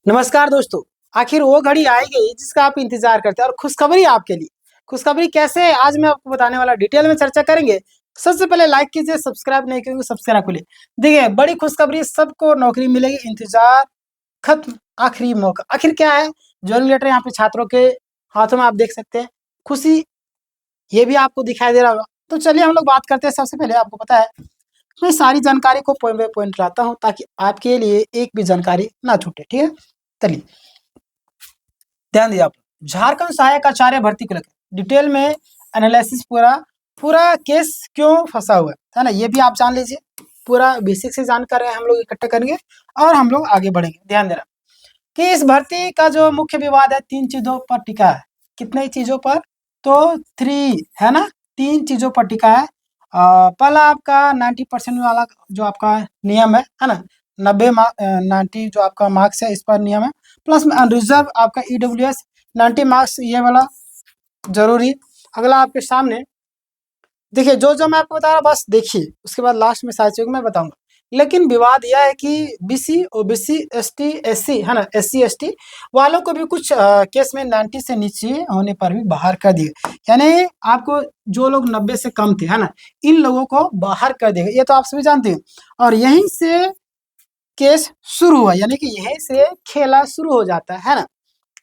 नमस्कार दोस्तों। आखिर वो घड़ी आई गई जिसका आप इंतजार करते हैं और खुशखबरी आपके लिए। खुशखबरी कैसे है आज मैं आपको बताने वाला, डिटेल में चर्चा करेंगे। सबसे पहले लाइक कीजिए, सब्सक्राइब नहीं किया सब्सक्राइब करिए। देखिए, बड़ी खुशखबरी, सबको नौकरी मिलेगी, इंतजार खत्म, आखिरी मौका। आखिर क्या है? ज्वाइनिंग लेटर यहाँ पे छात्रों के हाथों में आप देख सकते हैं। खुशी ये भी आपको दिखाई दे रहा होगा। तो चलिए हम लोग बात करते हैं। सबसे पहले आपको पता है, मैं सारी जानकारी को पॉइंट बाय पॉइंट लाता हूँ ताकि आपके लिए एक भी जानकारी ना छूटे। ठीक है, चलिए ध्यान दिया आप। झारखंड सहायक आचार्य भर्ती को लेकर डिटेल में एनालिसिस, पूरा पूरा केस क्यों फंसा हुआ है ना, ये भी आप जान लीजिए। पूरा बेसिक से जानकारी हम लोग इकट्ठा करेंगे और हम लोग आगे बढ़ेंगे। ध्यान देना कि इस भर्ती का जो मुख्य विवाद है, तीन चीजों पर टिका है। कितने चीजों पर? तो 3 है ना, 3 चीजों पर टिका है। पहला आपका 90% वाला जो आपका नियम है ना, 90 जो आपका मार्क्स है इस पर नियम है। प्लस में अनरिजर्व आपका EWS 90 मार्क्स, ये वाला जरूरी। अगला आपके सामने देखिए, जो मैं आपको बता रहा बस देखिए, उसके बाद लास्ट में सारी चीज़ मैं बताऊंगा। लेकिन विवाद यह है कि BC OBC ST SC है ना, SC ST वालों को भी कुछ केस में 90 से नीचे होने पर भी बाहर कर दिए। यानी आपको जो लोग 90 से कम थे है ना, इन लोगों को बाहर कर देगा, ये तो आप सभी जानते हैं। और यहीं से केस शुरू हुआ, यानी कि यहीं से खेला शुरू हो जाता है ना।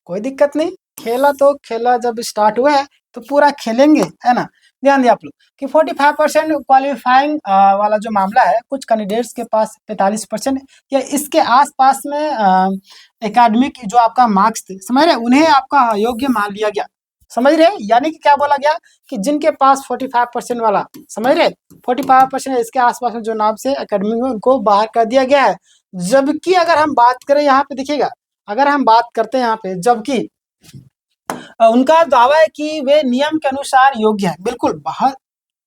कोई दिक्कत नहीं, खेला जब स्टार्ट हुआ है तो पूरा खेलेंगे है ना। ध्यान दिया आप लोग कि 45% क्वालिफाइंग वाला जो मामला है, कुछ कैंडिडेट्स के पास 45% या इसके आसपास में एकेडमिक जो आपका मार्क्स थे, समझ रहे, उन्हें आपका योग्य मान लिया गया। समझ रहे, यानी कि क्या बोला गया कि जिनके पास 45% वाला, समझ रहे, 45% इसके आसपास में जो नाम से एकेडमिक में, उनको बाहर कर दिया गया है। जबकि अगर हम बात करें, यहाँ पे देखिएगा, अगर हम बात करते हैं यहाँ पे, जबकि उनका दावा है कि वे नियम के अनुसार योग्य है। बिल्कुल बाहर,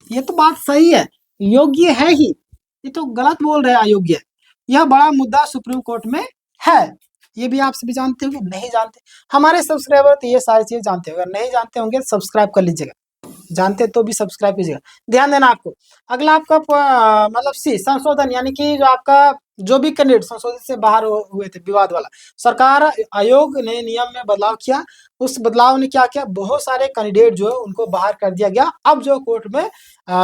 ये तो बात सही है, योग्य है ही, ये तो गलत बोल रहे हैं अयोग्य है। यह बड़ा मुद्दा सुप्रीम कोर्ट में है। ये भी आप सभी जानते होंगे, नहीं जानते हमारे सब्सक्राइबर तो ये सारी चीजें जानते होंगे, नहीं जानते होंगे सब्सक्राइब कर लीजिएगा, जानते तो भी सब्सक्राइब कीजिएगा। ध्यान देना आपको। अगला आपका मतलब सी संशोधन, यानी कि जो आपका जो भी कैंडिडेट संशोधित से बाहर हुए थे, विवाद वाला, सरकार आयोग ने नियम में बदलाव किया। उस बदलाव ने क्या किया, बहुत सारे कैंडिडेट जो है उनको बाहर कर दिया गया। अब जो कोर्ट में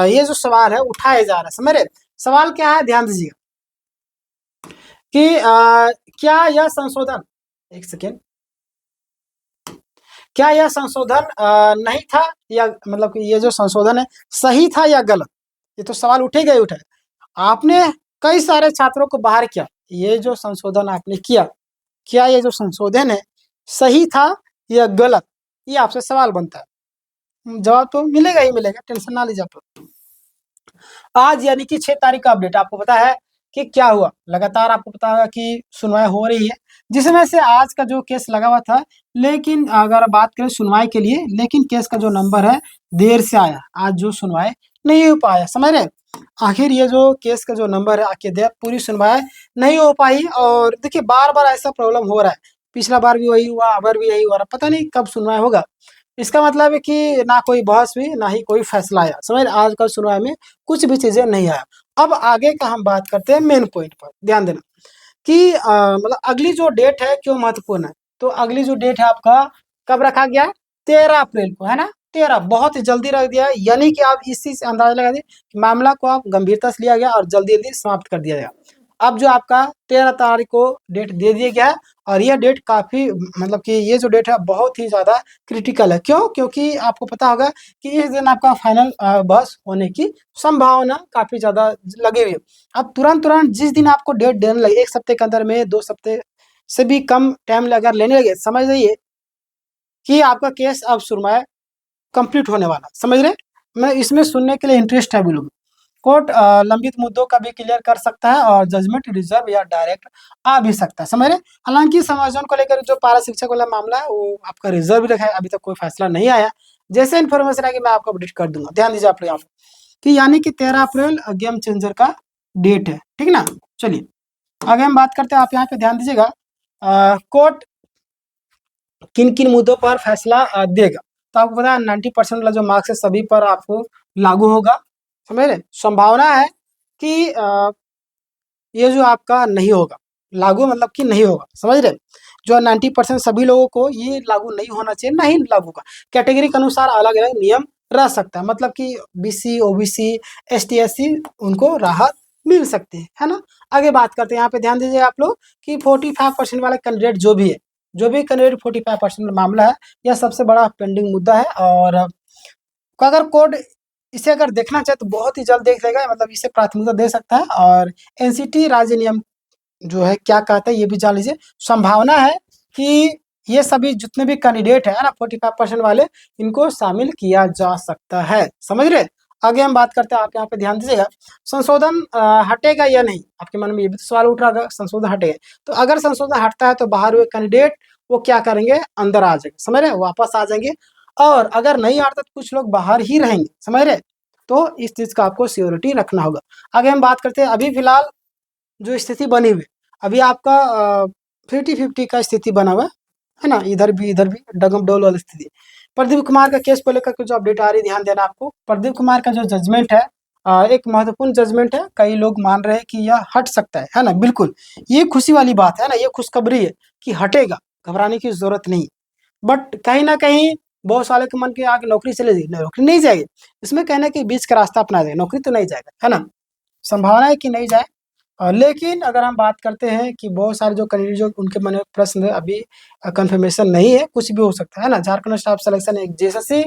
ये जो सवाल है उठाए जा रहे हैं, समझ रहे, सवाल क्या है, ध्यान दीजिएगा कि क्या यह संशोधन, एक सेकेंड, क्या यह संशोधन नहीं था, या मतलब कि ये जो संशोधन है सही था या गलत? ये तो सवाल उठेगा ही उठेगा। आपने कई सारे छात्रों को बाहर किया, ये जो संशोधन आपने किया, क्या ये जो संशोधन है सही था या गलत, ये आपसे सवाल बनता है। जवाब तो मिलेगा ही मिलेगा, टेंशन ना लीजिए आप। आज यानी कि 6 तारीख का अपडेट आपको पता है कि क्या हुआ। लगातार आपको पता होगा कि सुनवाई हो रही है, जिसमें से आज का जो केस लगा हुआ था, लेकिन अगर बात करें सुनवाई के लिए, लेकिन केस का जो नंबर है देर से आया, आज जो सुनवाई नहीं हो पाया, समझ रहे। आखिर ये जो केस का जो नंबर है आके दे, पूरी सुनवाई नहीं हो पाई। और देखिए, बार बार ऐसा प्रॉब्लम हो रहा है, पिछला बार भी वही हुआ, अब भी यही हो रहा, पता नहीं कब सुनवाई होगा। इसका मतलब है कि ना कोई बहस हुई, ना ही कोई फैसला आया, समझ रहे, आज कल सुनवाई में कुछ भी चीजें नहीं आया। अब आगे का हम बात करते हैं मेन पॉइंट पर। ध्यान देना कि मतलब अगली जो डेट है क्यों महत्वपूर्ण है। तो अगली जो डेट है आपका कब रखा गया है, 13 अप्रैल को, है ना। 13 बहुत ही जल्दी रख दिया है, यानी कि आप इसी से अंदाजा लगा दिए कि मामला को आप गंभीरता से लिया गया और जल्दी जल्दी समाप्त कर दिया गया। अब जो आपका 13 तारीख को डेट दे दिया गया है, और यह डेट काफी मतलब कि ये जो डेट है बहुत ही ज्यादा क्रिटिकल है। क्यों? क्योंकि आपको पता होगा कि इस दिन आपका फाइनल बस होने की संभावना काफी ज्यादा लगी हुई है। अब तुरंत तुरंत जिस दिन आपको डेट देने लगे, 1 हफ्ते के अंदर में, 2 हफ्ते से भी कम टाइम अगर लेने लगे, समझ जाइए कि आपका केस अब सुनवाई कंप्लीट होने वाला, समझ रहे। मैं इसमें सुनने के लिए इंटरेस्ट है भी लोग। कोर्ट लंबित मुद्दों का भी क्लियर कर सकता है और जजमेंट रिजर्व या डायरेक्ट आ भी सकता है, समझ रहे। हालांकि समायोजन को लेकर जो पारा शिक्षक वाला मामला है वो आपका रिजर्व भी रखा है, अभी तक कोई फैसला नहीं आया। जैसे इन्फॉर्मेशन आएगी मैं आपको अपडेट कर दूंगा। ध्यान दीजिए आप यहाँ पे कि यानी कि 13 अप्रैल गेम चेंजर का डेट है, ठीक ना। चलिए आगे हम बात करते हैं, आप यहाँ पे ध्यान दीजिएगा। कोर्ट किन किन मुद्दों पर फैसला देगा। तो आपको पता है 90% वाला जो मार्क्स है सभी पर आपको लागू होगा, समझ रहे। संभावना है कि ये जो आपका नहीं होगा लागू, मतलब कि नहीं होगा, समझ रहे। जो 90% सभी लोगों को ये लागू नहीं होना चाहिए, नहीं लागू होगा। कैटेगरी के अनुसार अलग अलग नियम रह सकता है, मतलब कि बीसी, ओबीसी, एसटी, एससी उनको राहत मिल सकती है ना। आगे बात करते हैं, यहाँ पे ध्यान दीजिए आप लोग कि 45% वाले कैंडिडेट जो भी है, जो भी कैंडिडेट 45% मामला है, यह सबसे बड़ा पेंडिंग मुद्दा है। और अगर कोर्ट इसे अगर देखना चाहे तो बहुत ही जल्द देख लेगा, मतलब इसे प्राथमिकता दे सकता है। और एनसीटी राज्य नियम जो है क्या कहता है ये भी जान लीजिए। संभावना है कि ये सभी जितने भी कैंडिडेट है ना 45% वाले, इनको शामिल किया जा सकता है, समझ रहे। आगे हम बात करते हैं, आप यहाँ पे ध्यान दीजिएगा। संशोधन हटेगा या नहीं, आपके मन में ये भी तो सवाल उठ रहा है, संशोधन हटेगा तो अगर संशोधन हटता है तो बाहर हुए कैंडिडेट वो क्या करेंगे, अंदर आ जाएंगे, समझ रहे, वापस आ जाएंगे। और अगर नहीं हटता तो कुछ लोग बाहर ही रहेंगे, समझ रहे। तो इस चीज का आपको सियोरिटी रखना होगा। आगे हम बात करते हैं, अभी फिलहाल जो स्थिति बनी हुई, अभी आपका 50-50 का स्थिति बना हुआ है ना, इधर भी डगम डोल वाली स्थिति। प्रदीप कुमार का केस को लेकर के जो अपडेट आ रही है, ध्यान देना आपको। प्रदीप कुमार का जो जजमेंट है, एक महत्वपूर्ण जजमेंट है। कई लोग मान रहे हैं कि यह हट सकता है ना। बिल्कुल ये खुशी वाली बात है ना, ये खुशखबरी है कि हटेगा, घबराने की जरूरत नहीं। बट कहीं ना कहीं बहुत सारे के मन के आगे नौकरी चले जाएगी, नौकरी नहीं जाएगी, इसमें कहना है कि बीच का रास्ता अपना जाएगा, नौकरी तो नहीं जाएगा, है ना, संभावना है कि नहीं जाए। लेकिन अगर हम बात करते हैं कि बहुत सारे जो कैंडिडेट जो उनके मन में प्रश्न है, अभी कंफर्मेशन नहीं है, कुछ भी हो सकता है ना। झारखंड स्टाफ सिलेक्शन एक जेएसएससी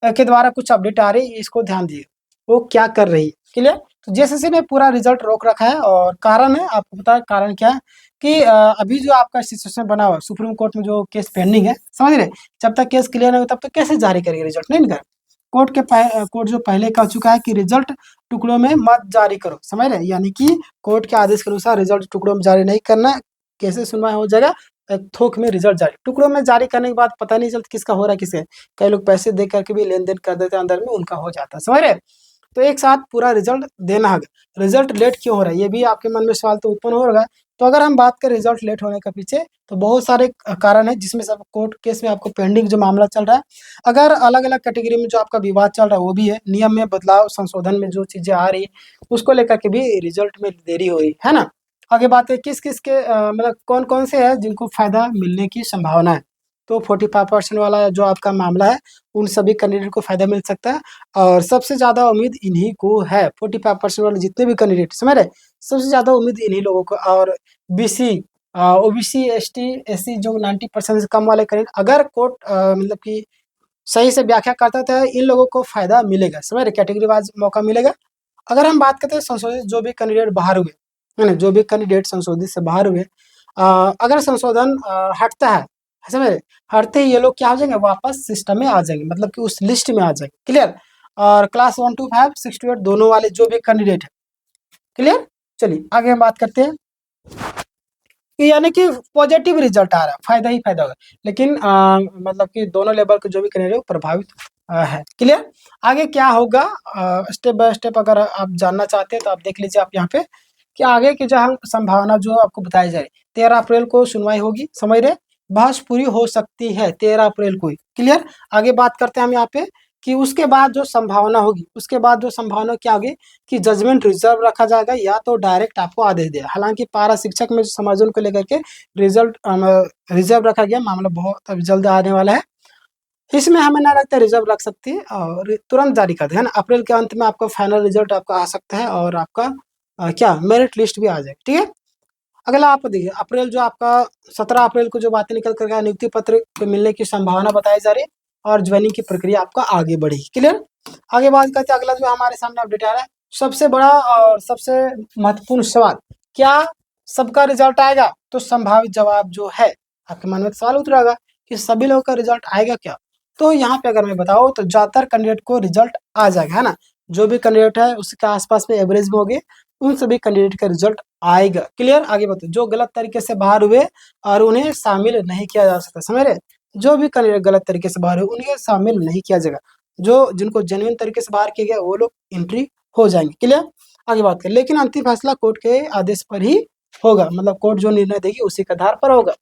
के द्वारा कुछ अपडेट आ रही है, इसको ध्यान दिए वो क्या कर रही है, क्लियर। तो जेएसएससी ने पूरा रिजल्ट रोक रखा है, और कारण है आपको पता है कारण क्या है कि अभी जो आपका सिचुएशन बना हुआ है, सुप्रीम कोर्ट में जो केस पेंडिंग है, समझ रहे, जब तक केस क्लियर नहीं होगा तब तक कैसे जारी करेगी रिजल्ट, नहीं निकाल। कोर्ट जो पहले कह चुका है कि रिजल्ट टुकड़ों में मत जारी करो, समझ रहे, यानी कि कोर्ट के आदेश के अनुसार रिजल्ट टुकड़ों में जारी नहीं करना है। कैसे सुनवाई हो जाएगा, थोक में रिजल्ट जारी, टुकड़ों में जारी करने के बाद पता नहीं चलता किसका हो रहा है किसके। कई लोग पैसे दे करके भी लेन देन कर देते हैं, अंदर में उनका हो जाता है, समझ रहे। तो एक साथ पूरा रिजल्ट देना होगा। रिजल्ट लेट क्यों हो रहा है, ये भी आपके मन में सवाल तो उत्पन्न होगा। तो अगर हम बात करें रिजल्ट लेट होने के पीछे, तो बहुत सारे कारण है, जिसमें सब कोर्ट केस में आपको पेंडिंग जो मामला चल रहा है, अगर अलग अलग कैटेगरी में जो आपका विवाद चल रहा है वो भी है, नियम में बदलाव, संशोधन में जो चीजें आ रही है उसको लेकर के भी रिजल्ट में देरी हो रही है ना। आगे बात है किस किस के मतलब कौन कौन से है जिनको फायदा मिलने की संभावना है। तो 45% वाला जो आपका मामला है, उन सभी कैंडिडेट को फायदा मिल सकता है, और सबसे ज्यादा उम्मीद इन्हीं को है। 45% वाले जितने भी कैंडिडेट, समझ रहे, सबसे ज्यादा उम्मीद इन्हीं लोगों को। और बीसी, ओबीसी, एसटी, एससी जो 90% से कम वाले कैंडिडेट, अगर कोर्ट मतलब कि सही से व्याख्या करता था, इन लोगों को फायदा मिलेगा, समझ रहे, कैटेगरी वाइज मौका मिलेगा। अगर हम बात करते हैं संशोधित जो भी कैंडिडेट बाहर हुए, है ना, जो भी कैंडिडेट संशोधित से बाहर हुए, अगर संशोधन हटता है, समझ रहे, हटते ही ये लोग क्या हो जाएंगे, वापस सिस्टम में आ जाएंगे, मतलब कि उस लिस्ट में आ जाएंगे, क्लियर। और क्लास 1 to 5, 6 to 8 दोनों वाले जो भी कैंडिडेट है, क्लियर। चलिए आगे हम बात करते हैं कि यानी कि पॉजिटिव रिजल्ट आ रहा है, फायदा ही फायदा होगा। लेकिन मतलब कि दोनों लेवल के जो भी कैंडिडेट प्रभावित है, क्लियर। आगे क्या होगा स्टेप बाय स्टेप अगर आप जानना चाहते हैं तो आप देख लीजिए आप यहाँ पे कि आगे की जो हम संभावना जो आपको बताई जा रही, 13 अप्रैल को सुनवाई होगी, समझ रहे, बहस पूरी हो सकती है 13 अप्रैल को ही, क्लियर। आगे बात करते हैं हम यहाँ पे कि उसके बाद जो संभावना होगी, उसके बाद जो संभावना क्या होगी कि जजमेंट रिजर्व रखा जाएगा या तो डायरेक्ट आपको आदेश दिया। हालांकि पारा शिक्षक में समायोजन को लेकर के रिजल्ट रिजर्व रखा गया, मामला बहुत अब जल्द आने वाला है। इसमें हमें ना लगता है रिजर्व रख सकती है और तुरंत जारी कर दे, है ना। अप्रैल के अंत में आपका फाइनल रिजल्ट आपका आ सकता है, और आपका क्या मेरिट लिस्ट भी आ जाएगी, ठीक है। अगला आप देखिए अप्रैल जो आपका 17 अप्रैल को जो बातें निकल कर गया, नियुक्ति पत्र मिलने की संभावना बताई जा रही है, और ज्वाइनिंग की प्रक्रिया आपका आगे बढ़ेगी, क्लियर। आगे बात करते हैं, अगला जो हमारे सामने अपडेट आ रहा है, सबसे बड़ा और सबसे महत्वपूर्ण सवाल, क्या सबका रिजल्ट आएगा। तो संभावित जवाब जो है, आपके मन में सवाल उठ रहा होगा कि सभी लोगों का रिजल्ट आएगा क्या। तो यहाँ पे अगर मैं बताऊँ तो ज्यादातर कैंडिडेट को रिजल्ट आ जाएगा, है ना। जो भी कैंडिडेट है उसके आसपास में एवरेज में होगी, उन सभी कैंडिडेट का रिजल्ट आएगा, क्लियर। आगे बताओ जो गलत तरीके से बाहर हुए और उन्हें शामिल नहीं किया जा सकता, समझ रहे, जो भी कैंडिडेट गलत तरीके से बाहर हुए उन्हें शामिल नहीं किया जाएगा, जो जिनको जेन्युइन तरीके से बाहर किया गया वो लोग एंट्री हो जाएंगे, क्लियर। आगे बात करें, लेकिन अंतिम फैसला कोर्ट के आदेश पर ही होगा, मतलब कोर्ट जो निर्णय देगी उसी के आधार पर होगा।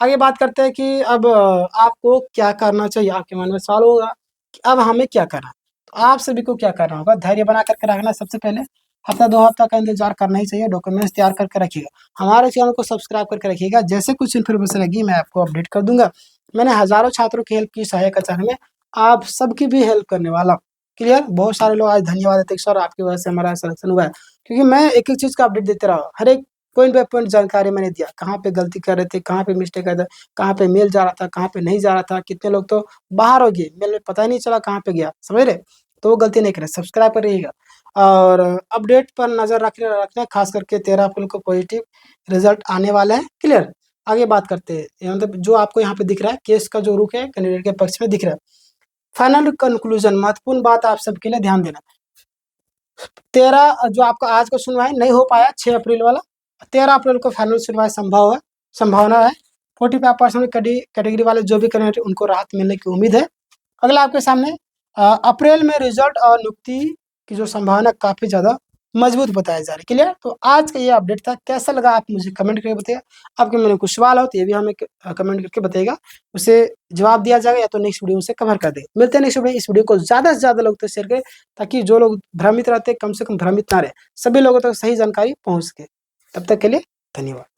आगे बात करते हैं कि अब आपको क्या करना चाहिए, आपके मन में सवाल होगा कि अब हमें क्या करना है। तो आप सभी को क्या करना होगा, धैर्य बना करके रखना सबसे पहले। हफ्ता 2 हफ्ता का इंतजार करना ही चाहिए, डॉक्यूमेंट्स तैयार करके रखिएगा। हमारे चैनल को सब्सक्राइब करके रखिएगा, जैसे कुछ इन्फॉर्मेशन लगी मैं आपको अपडेट कर दूंगा। मैंने हज़ारों छात्रों की हेल्प की सहायक आचार्य में, आप सबकी भी हेल्प करने वाला हूँ। क्लियर? बहुत सारे लोग आज धन्यवाद देते हैं कि सर आपकी वजह से हमारा सिलेक्शन हुआ है, क्योंकि मैं एक-एक चीज़ का अपडेट देते रहा हूँ। हर एक पॉइंट बाय पॉइंट जानकारी मैंने दिया, कहाँ पे गलती कर रहे थे, कहाँ पे मिस्टेक कर रहे थे, कहाँ पे मेल जा रहा था, कहाँ पे नहीं जा रहा था। कितने लोग तो बाहर हो गए, मेल में पता ही नहीं चला कहाँ पे गया, समझ रहे? तो वो गलती नहीं करें, सब्सक्राइब कर रहिएगा और अपडेट पर नज़र रखना, खास करके 13 अप्रैल को पॉजिटिव रिजल्ट आने वाला है। क्लियर? आगे बात करते हैं। ये मतलब जो आपको यहाँ पे दिख रहा है, केस का जो रुख है कैंडिडेट के पक्ष में दिख रहा है। फाइनल कंक्लूजन, महत्वपूर्ण बात आप सबके लिए ध्यान देना। 13 जो आपका आज का सुनवाई नहीं हो पाया 6 अप्रैल वाला, 13 अप्रैल को फाइनल सुनवाई संभावना है। 45% कैटेगरी वाले जो भी कैंडिडेट उनको राहत मिलने की उम्मीद है। अगला आपके सामने अप्रैल में रिजल्ट और नियुक्ति की जो संभावना काफ़ी ज़्यादा मजबूत बताया जा रहा है। क्लियर? तो आज का ये अपडेट था, कैसा लगा आप मुझे कमेंट करके बताइए। आपके मन में कुछ सवाल हो तो ये भी हमें कमेंट करके बताइएगा, उसे जवाब दिया जाएगा या तो नेक्स्ट वीडियो से कवर कर देंगे। मिलते हैं नेक्स्ट वीडियो। इस वीडियो को ज़्यादा से ज़्यादा लोग तक शेयर करें, ताकि जो लोग भ्रमित रहते हैं कम से कम भ्रमित ना रहे, सभी लोगों तक सही जानकारी पहुँच सके। तब तक के लिए धन्यवाद।